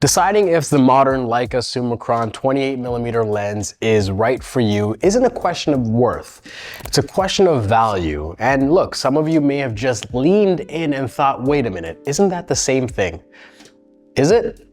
Deciding if the modern Leica Summicron 28mm lens is right for you isn't a question of worth, it's a question of value. And look, some of you may have just leaned in and thought, wait a minute, isn't that the same thing? Is it?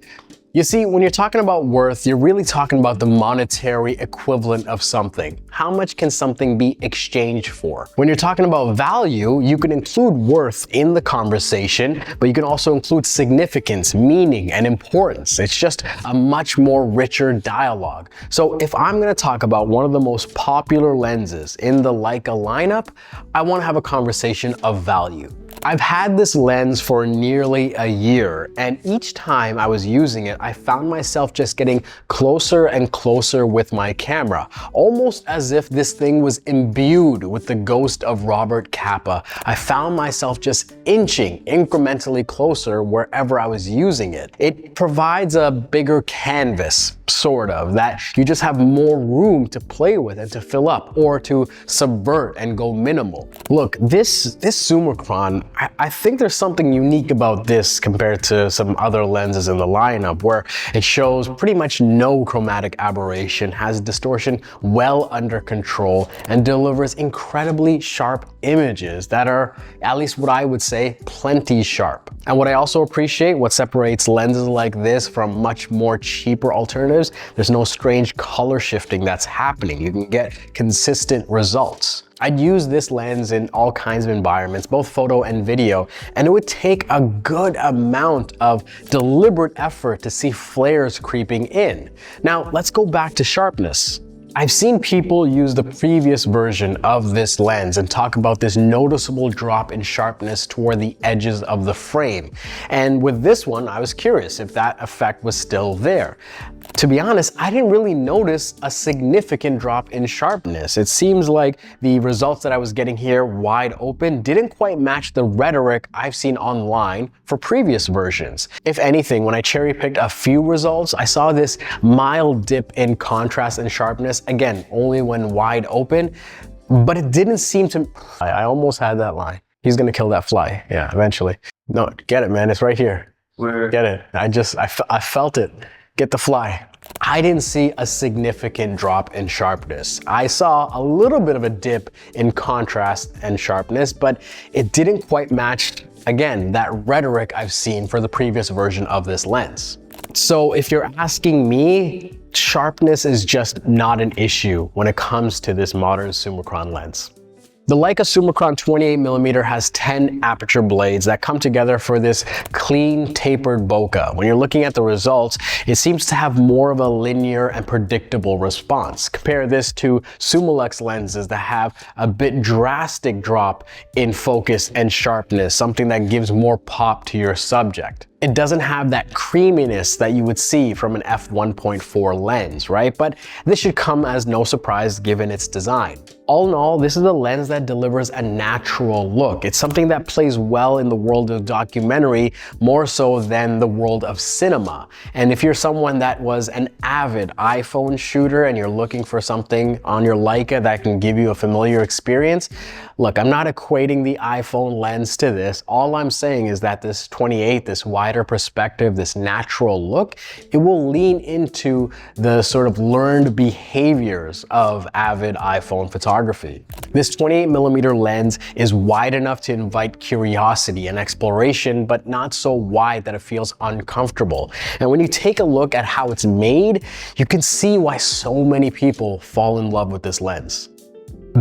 You see, when you're talking about worth, you're really talking about the monetary equivalent of something. How much can something be exchanged for? When you're talking about value, you can include worth in the conversation, but you can also include significance, meaning, and importance. It's just a much more richer dialogue. So if I'm gonna talk about one of the most popular lenses in the Leica lineup, I wanna have a conversation of value. I've had this lens for nearly a year, and each time I was using it, I found myself just getting closer and closer with my camera, almost as if this thing was imbued with the ghost of Robert Capa. I found myself just inching incrementally closer wherever I was using it. It provides a bigger canvas, sort of, that you just have more room to play with and to fill up, or to subvert and go minimal. Look, this Summicron, I think there's something unique about this compared to some other lenses in the lineup, where it shows pretty much no chromatic aberration, has distortion well under control, and delivers incredibly sharp images that are, at least what I would say, plenty sharp. And what I also appreciate, what separates lenses like this from much more cheaper alternatives, there's no strange color shifting that's happening. You can get consistent results. I'd use this lens in all kinds of environments, both photo and video, and it would take a good amount of deliberate effort to see flares creeping in. Now, let's go back to sharpness. I've seen people use the previous version of this lens and talk about this noticeable drop in sharpness toward the edges of the frame. And with this one, I was curious if that effect was still there. To be honest, I didn't really notice a significant drop in sharpness. It seems like the results that I was getting here wide open didn't quite match the rhetoric I've seen online for previous versions. If anything, when I cherry-picked a few results, I saw this mild dip in contrast and sharpness, again, only when wide open, but it didn't seem to... I almost had that line. He's gonna kill that fly, yeah, eventually. No, get it, man, it's right here. Where? Get it, I felt it. Get the fly. I didn't see a significant drop in sharpness. I saw a little bit of a dip in contrast and sharpness, but it didn't quite match, again, that rhetoric I've seen for the previous version of this lens. So if you're asking me, sharpness is just not an issue when it comes to this modern Summicron lens. The Leica Summicron 28mm has 10 aperture blades that come together for this clean, tapered bokeh. When you're looking at the results, it seems to have more of a linear and predictable response. Compare this to Summilux lenses that have a bit drastic drop in focus and sharpness, something that gives more pop to your subject. It doesn't have that creaminess that you would see from an f1.4 lens, right? But this should come as no surprise given its design. All in all, this is a lens that delivers a natural look. It's something that plays well in the world of documentary, more so than the world of cinema. And if you're someone that was an avid iPhone shooter and you're looking for something on your Leica that can give you a familiar experience, look, I'm not equating the iPhone lens to this. All I'm saying is that this 28, this wider perspective, this natural look, it will lean into the sort of learned behaviors of avid iPhone photography. This 28mm lens is wide enough to invite curiosity and exploration, but not so wide that it feels uncomfortable. And when you take a look at how it's made, you can see why so many people fall in love with this lens.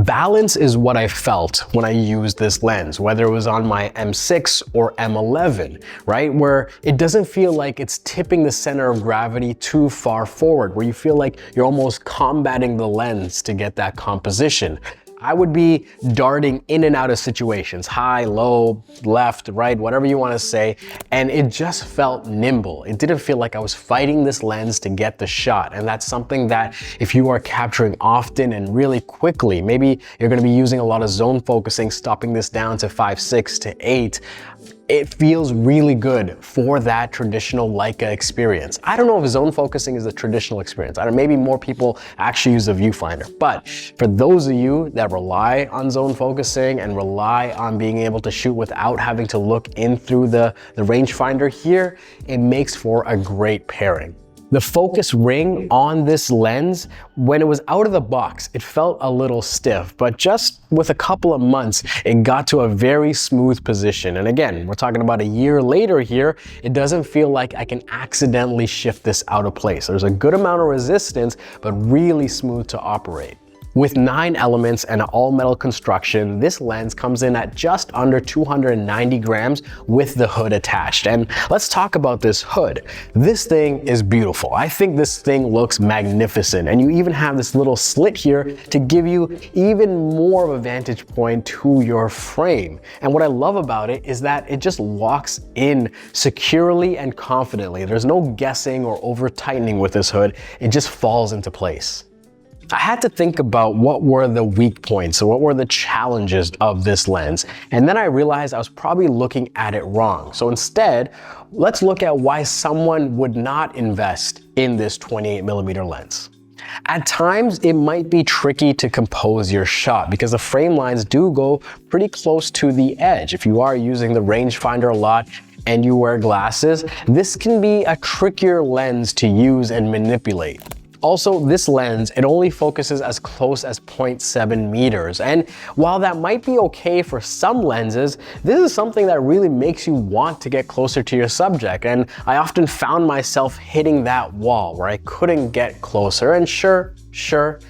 Balance is what I felt when I used this lens, whether it was on my M6 or M11, right? Where it doesn't feel like it's tipping the center of gravity too far forward, where you feel like you're almost combating the lens to get that composition. I would be darting in and out of situations, high, low, left, right, whatever you want to say, and it just felt nimble. It didn't feel like I was fighting this lens to get the shot, and that's something that if you are capturing often and really quickly, maybe you're going to be using a lot of zone focusing, stopping this down to 5.6 to 8, it feels really good for that traditional Leica experience. I don't know if zone focusing is a traditional experience. I don't know, maybe more people actually use the viewfinder. But for those of you that rely on zone focusing and rely on being able to shoot without having to look in through the rangefinder here, it makes for a great pairing. The focus ring on this lens, when it was out of the box, it felt a little stiff, but just with a couple of months, it got to a very smooth position. And again, we're talking about a year later here, it doesn't feel like I can accidentally shift this out of place. There's a good amount of resistance, but really smooth to operate. With 9 elements and an all-metal construction, this lens comes in at just under 290 grams with the hood attached. And let's talk about this hood. This thing is beautiful. I think this thing looks magnificent. And you even have this little slit here to give you even more of a vantage point to your frame. And what I love about it is that it just locks in securely and confidently. There's no guessing or over-tightening with this hood. It just falls into place. I had to think about what were the weak points, or what were the challenges of this lens. And then I realized I was probably looking at it wrong. So instead, let's look at why someone would not invest in this 28mm lens. At times, it might be tricky to compose your shot because the frame lines do go pretty close to the edge. If you are using the rangefinder a lot and you wear glasses, this can be a trickier lens to use and manipulate. Also, this lens, it only focuses as close as 0.7 meters. And while that might be okay for some lenses, this is something that really makes you want to get closer to your subject. And I often found myself hitting that wall where I couldn't get closer. And sure,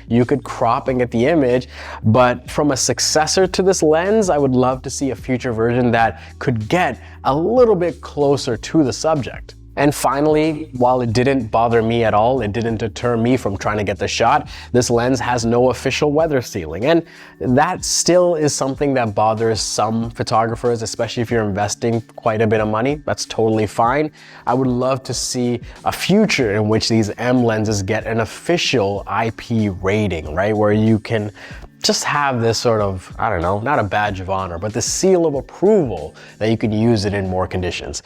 you could crop and get the image, but from a successor to this lens, I would love to see a future version that could get a little bit closer to the subject. And finally, while it didn't bother me at all, it didn't deter me from trying to get the shot, this lens has no official weather sealing. And that still is something that bothers some photographers, especially if you're investing quite a bit of money. That's totally fine. I would love to see a future in which these M lenses get an official IP rating, right? Where you can just have this sort of, I don't know, not a badge of honor, but the seal of approval that you can use it in more conditions.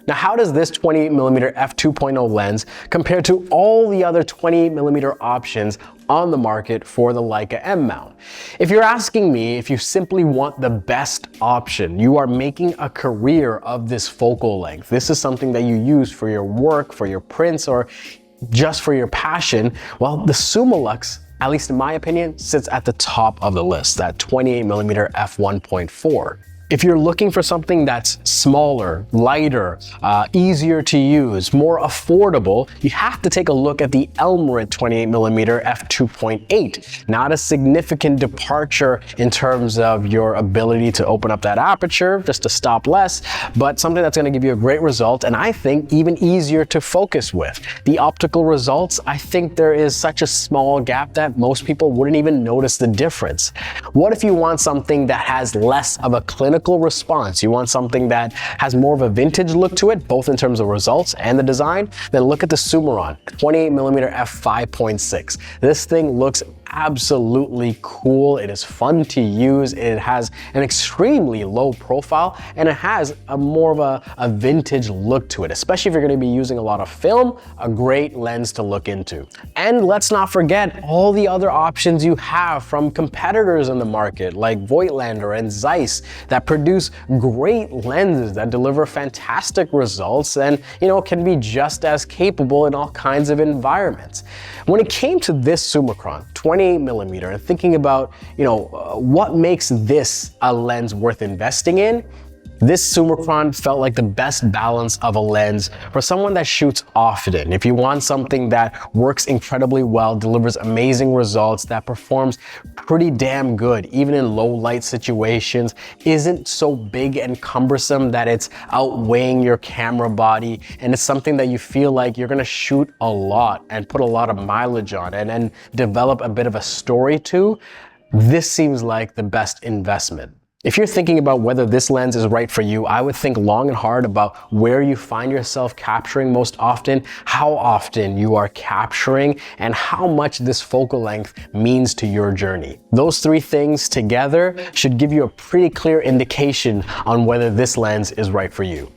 Now, how does this 28mm f2.0 lens compare to all the other 28mm options on the market for the Leica M mount? If you're asking me if you simply want the best option, you are making a career of this focal length, this is something that you use for your work, for your prints, or just for your passion, well, the Summilux, at least in my opinion, sits at the top of the list, that 28mm f1.4. If you're looking for something that's smaller, lighter, easier to use, more affordable, you have to take a look at the Elmrit 28mm f2.8. Not a significant departure in terms of your ability to open up that aperture, just to stop less, but something that's gonna give you a great result, and I think even easier to focus with. The optical results, I think there is such a small gap that most people wouldn't even notice the difference. What if you want something that has less of a clinical response? You want something that has more of a vintage look to it, both in terms of results and the design? Then look at the Summicron 28mm f5.6. This thing looks absolutely cool. It is fun to use. It has an extremely low profile, and it has more of a vintage look to it, especially if you're going to be using a lot of film, a great lens to look into. And let's not forget all the other options you have from competitors in the market like Voigtlander and Zeiss that produce great lenses that deliver fantastic results and, can be just as capable in all kinds of environments. When it came to this Summicron 28mm and thinking about, what makes this a lens worth investing in, this Summicron felt like the best balance of a lens for someone that shoots often. If you want something that works incredibly well, delivers amazing results, that performs pretty damn good, even in low light situations, isn't so big and cumbersome that it's outweighing your camera body, and it's something that you feel like you're gonna shoot a lot and put a lot of mileage on it and develop a bit of a story to, this seems like the best investment. If you're thinking about whether this lens is right for you, I would think long and hard about where you find yourself capturing most often, how often you are capturing, and how much this focal length means to your journey. Those three things together should give you a pretty clear indication on whether this lens is right for you.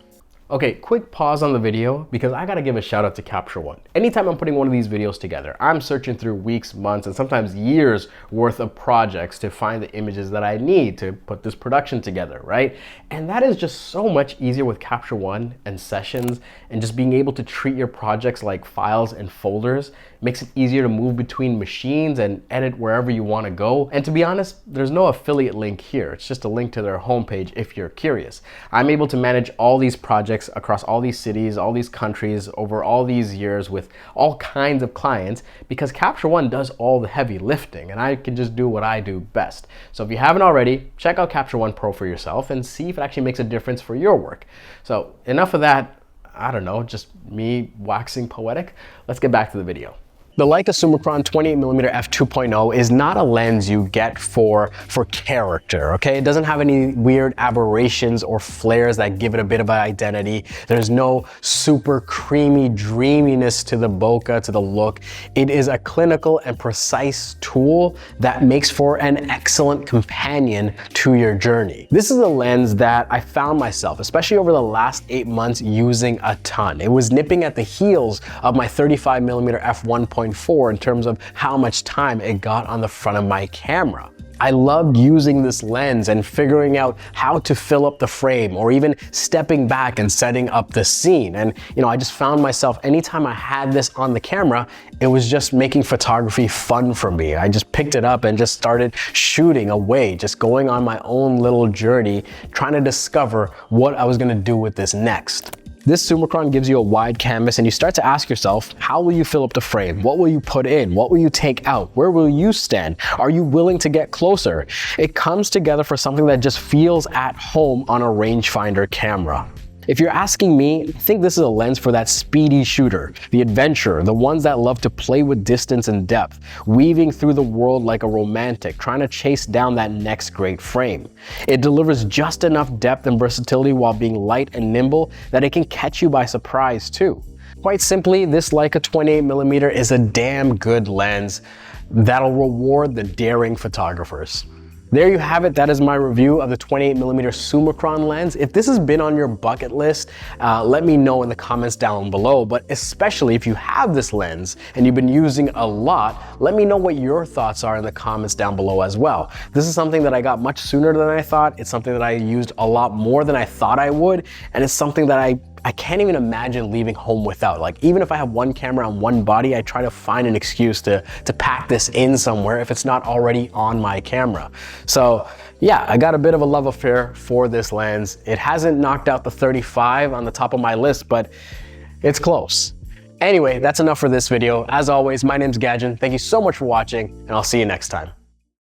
Okay, quick pause on the video because I gotta give a shout out to Capture One. Anytime I'm putting one of these videos together, I'm searching through weeks, months, and sometimes years worth of projects to find the images that I need to put this production together, right? And that is just so much easier with Capture One and sessions, and just being able to treat your projects like files and folders makes it easier to move between machines and edit wherever you wanna go. And to be honest, there's no affiliate link here. It's just a link to their homepage if you're curious. I'm able to manage all these projects across all these cities, all these countries, over all these years with all kinds of clients because Capture One does all the heavy lifting and I can just do what I do best. So if you haven't already, check out Capture One Pro for yourself and see if it actually makes a difference for your work. So enough of that, I don't know, just me waxing poetic. Let's get back to the video. The Leica Summicron 28mm f2.0 is not a lens you get for character, okay? It doesn't have any weird aberrations or flares that give it a bit of an identity. There's no super creamy dreaminess to the bokeh, to the look. It is a clinical and precise tool that makes for an excellent companion to your journey. This is a lens that I found myself, especially over the last 8 months, using a ton. It was nipping at the heels of my 35mm f1.4 in terms of how much time it got on the front of my camera. I loved using this lens and figuring out how to fill up the frame or even stepping back and setting up the scene. And I just found myself, anytime I had this on the camera, it was just making photography fun for me. I just picked it up and just started shooting away, just going on my own little journey, trying to discover what I was gonna do with this next. This Summicron gives you a wide canvas and you start to ask yourself, how will you fill up the frame? What will you put in? What will you take out? Where will you stand? Are you willing to get closer? It comes together for something that just feels at home on a rangefinder camera. If you're asking me, I think this is a lens for that speedy shooter, the adventurer, the ones that love to play with distance and depth, weaving through the world like a romantic, trying to chase down that next great frame. It delivers just enough depth and versatility while being light and nimble that it can catch you by surprise too. Quite simply, this Leica 28mm is a damn good lens that'll reward the daring photographers. There you have it. That is my review of the 28mm Summicron lens. If this has been on your bucket list, let me know in the comments down below. But especially if you have this lens and you've been using a lot, let me know what your thoughts are in the comments down below as well. This is something that I got much sooner than I thought. It's something that I used a lot more than I thought I would. And it's something that I can't even imagine leaving home without. Like, even if I have one camera on one body, I try to find an excuse to pack this in somewhere if it's not already on my camera. So yeah, I got a bit of a love affair for this lens. It hasn't knocked out the 35 on the top of my list, but it's close. Anyway, that's enough for this video. As always, my name's Gadgen. Thank you so much for watching, and I'll see you next time.